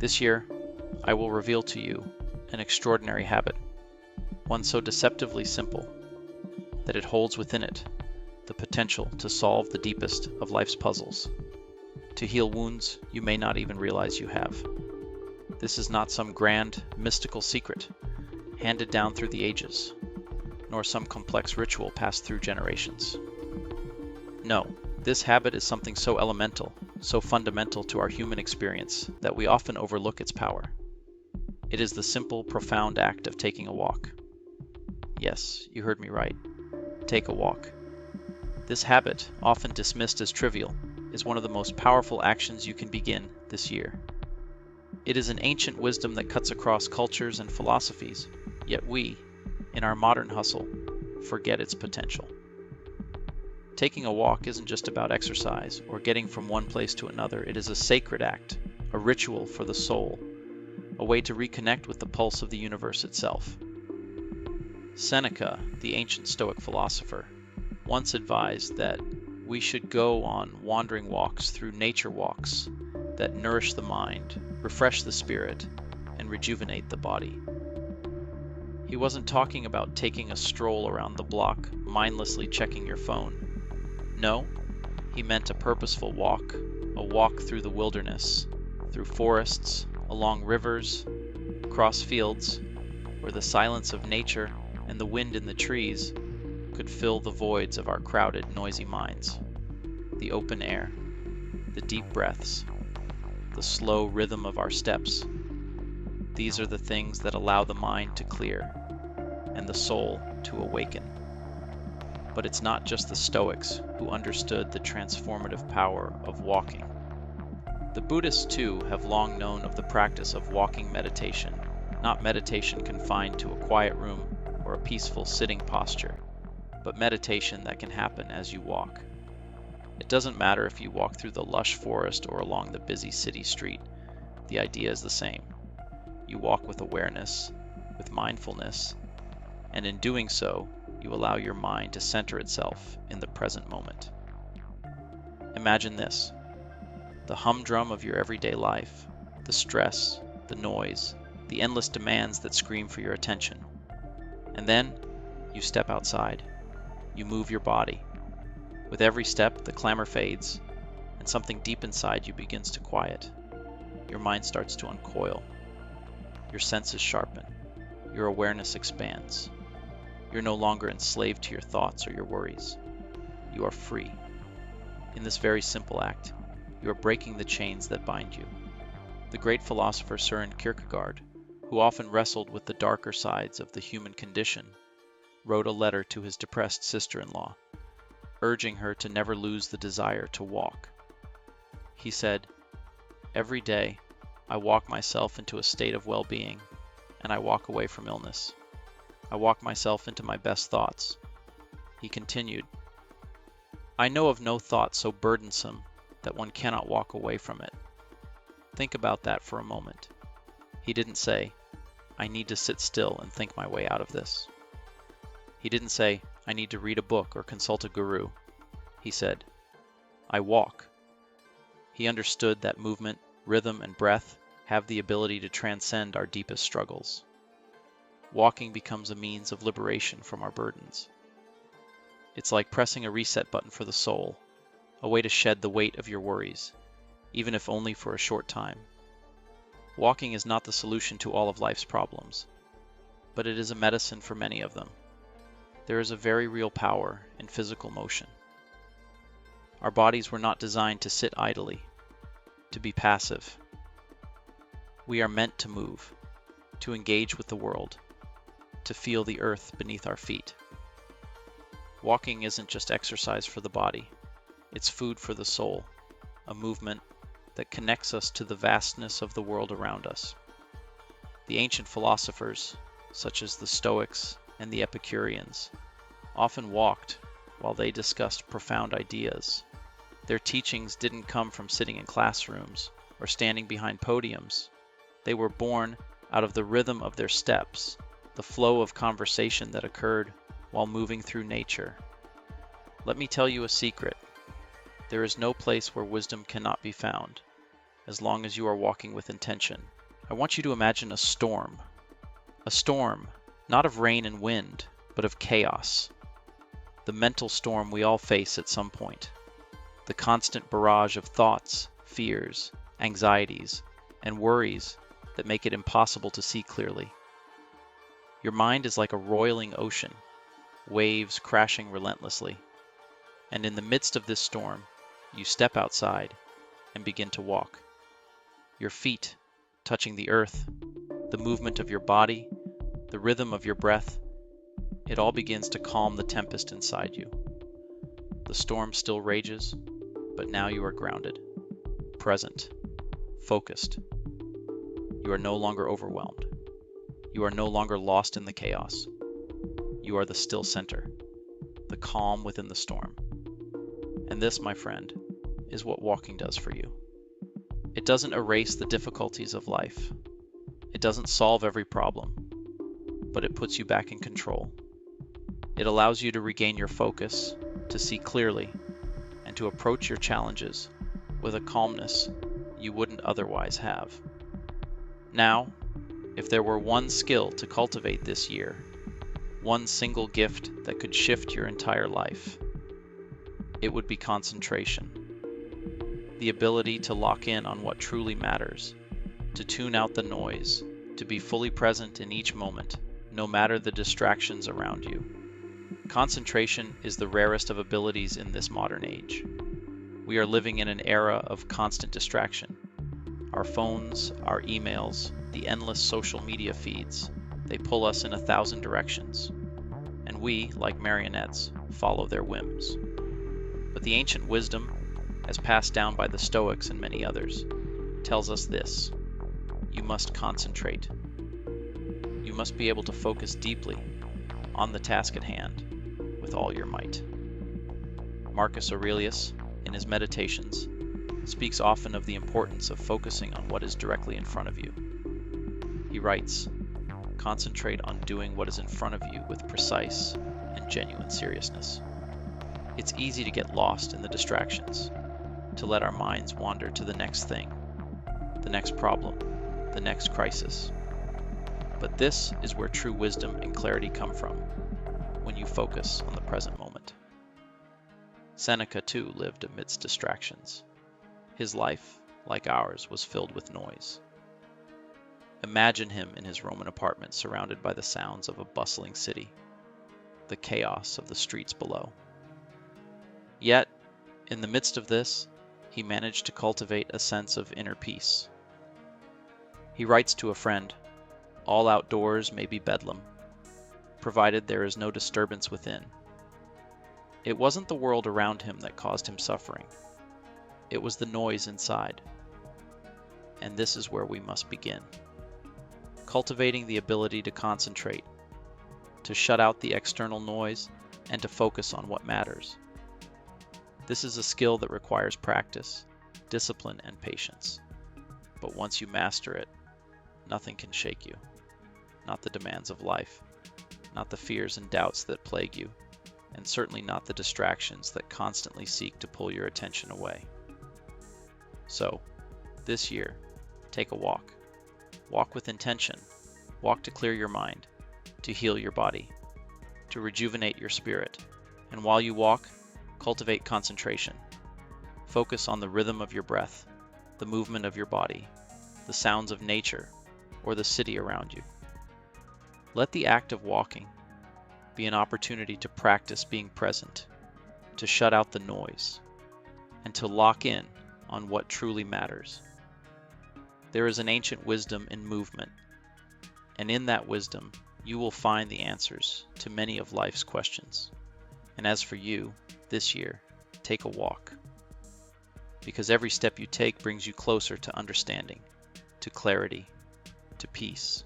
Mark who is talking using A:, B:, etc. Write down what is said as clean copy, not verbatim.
A: This year, I will reveal to you an extraordinary habit, one so deceptively simple that it holds within it the potential to solve the deepest of life's puzzles, to heal wounds you may not even realize you have. This is not some grand, mystical secret handed down through the ages, nor some complex ritual passed through generations. No, this habit is something so elemental, so fundamental to our human experience that we often overlook its power. It is the simple, profound act of taking a walk. Yes, you heard me right. Take a walk. This habit, often dismissed as trivial, is one of the most powerful actions you can begin this year. It is an ancient wisdom that cuts across cultures and philosophies, yet we, in our modern hustle, forget its potential. Taking a walk isn't just about exercise or getting from one place to another. It is a sacred act, a ritual for the soul, a way to reconnect with the pulse of the universe itself. Seneca, the ancient Stoic philosopher, once advised that we should go on wandering walks through nature walks that nourish the mind, refresh the spirit, and rejuvenate the body. He wasn't talking about taking a stroll around the block, mindlessly checking your phone. No, he meant a purposeful walk, a walk through the wilderness, through forests, along rivers, across fields, where the silence of nature and the wind in the trees could fill the voids of our crowded, noisy minds. The open air, the deep breaths, the slow rhythm of our steps. These are the things that allow the mind to clear and the soul to awaken. But it's not just the Stoics who understood the transformative power of walking. The Buddhists, too, have long known of the practice of walking meditation, not meditation confined to a quiet room or a peaceful sitting posture, but meditation that can happen as you walk. It doesn't matter if you walk through the lush forest or along the busy city street. The idea is the same. You walk with awareness, with mindfulness, and in doing so, you allow your mind to center itself in the present moment. Imagine this: the humdrum of your everyday life, the stress, the noise, the endless demands that scream for your attention. And then, you step outside. You move your body. With every step, the clamor fades, and something deep inside you begins to quiet. Your mind starts to uncoil. Your senses sharpen. Your awareness expands. You're no longer enslaved to your thoughts or your worries. You are free. In this very simple act, you are breaking the chains that bind you. The great philosopher Søren Kierkegaard, who often wrestled with the darker sides of the human condition, wrote a letter to his depressed sister-in-law, urging her to never lose the desire to walk. He said, "Every day, I walk myself into a state of well-being, and I walk away from illness. I walk myself into my best thoughts." He continued, "I know of no thought so burdensome that one cannot walk away from it. Think about that for a moment." He didn't say, "I need to sit still and think my way out of this." He didn't say, "I need to read a book or consult a guru." He said, "I walk." He understood that movement, rhythm, and breath have the ability to transcend our deepest struggles. Walking becomes a means of liberation from our burdens. It's like pressing a reset button for the soul, a way to shed the weight of your worries, even if only for a short time. Walking is not the solution to all of life's problems, but it is a medicine for many of them. There is a very real power in physical motion. Our bodies were not designed to sit idly, to be passive. We are meant to move, to engage with the world, to feel the earth beneath our feet. Walking isn't just exercise for the body, it's food for the soul, a movement that connects us to the vastness of the world around us. The ancient philosophers, such as the Stoics and the Epicureans, often walked while they discussed profound ideas. Their teachings didn't come from sitting in classrooms or standing behind podiums. They were born out of the rhythm of their steps, the flow of conversation that occurred while moving through nature. Let me tell you a secret. There is no place where wisdom cannot be found. as long as you are walking with intention. I want you to imagine a storm. A storm, not of rain and wind, but of chaos. The mental storm we all face at some point. The constant barrage of thoughts, fears, anxieties, and worries that make it impossible to see clearly. Your mind is like a roiling ocean, waves crashing relentlessly. And in the midst of this storm, you step outside and begin to walk. Your feet touching the earth, the movement of your body, the rhythm of your breath, it all begins to calm the tempest inside you. The storm still rages, but now you are grounded, present, focused. You are no longer overwhelmed. You are no longer lost in the chaos. You are the still center, the calm within the storm. And this, my friend, is what walking does for you. It doesn't erase the difficulties of life. It doesn't solve every problem, but it puts you back in control. It allows you to regain your focus, to see clearly, and to approach your challenges with a calmness you wouldn't otherwise have. Now, if there were one skill to cultivate this year, one single gift that could shift your entire life, it would be concentration. The ability to lock in on what truly matters, to tune out the noise, to be fully present in each moment, no matter the distractions around you. Concentration is the rarest of abilities in this modern age. We are living in an era of constant distraction. Our phones, our emails, the endless social media feeds, they pull us in 1,000 directions. And we, like marionettes, follow their whims. But the ancient wisdom, as passed down by the Stoics and many others, tells us this: you must concentrate. You must be able to focus deeply on the task at hand with all your might. Marcus Aurelius, in his Meditations, speaks often of the importance of focusing on what is directly in front of you. He writes, "Concentrate on doing what is in front of you with precise and genuine seriousness." It's easy to get lost in the distractions, to let our minds wander to the next thing, the next problem, the next crisis. But this is where true wisdom and clarity come from, when you focus on the present moment. Seneca too lived amidst distractions. His life, like ours, was filled with noise. Imagine him in his Roman apartment surrounded by the sounds of a bustling city, the chaos of the streets below. Yet, in the midst of this, he managed to cultivate a sense of inner peace. He writes to a friend, "All outdoors may be bedlam, provided there is no disturbance within." It wasn't the world around him that caused him suffering. It was the noise inside. And this is where we must begin. Cultivating the ability to concentrate, to shut out the external noise, and to focus on what matters. This is a skill that requires practice, discipline, and patience. But once you master it, nothing can shake you. Not the demands of life, not the fears and doubts that plague you, and certainly not the distractions that constantly seek to pull your attention away. So, this year, take a walk. Walk with intention. Walk to clear your mind, to heal your body, to rejuvenate your spirit. And while you walk, cultivate concentration. Focus on the rhythm of your breath, the movement of your body, the sounds of nature, or the city around you. Let the act of walking be an opportunity to practice being present, to shut out the noise, and to lock in on what truly matters. There is an ancient wisdom in movement, and in that wisdom, you will find the answers to many of life's questions. And as for you, this year, take a walk. Because every step you take brings you closer to understanding, to clarity, to peace.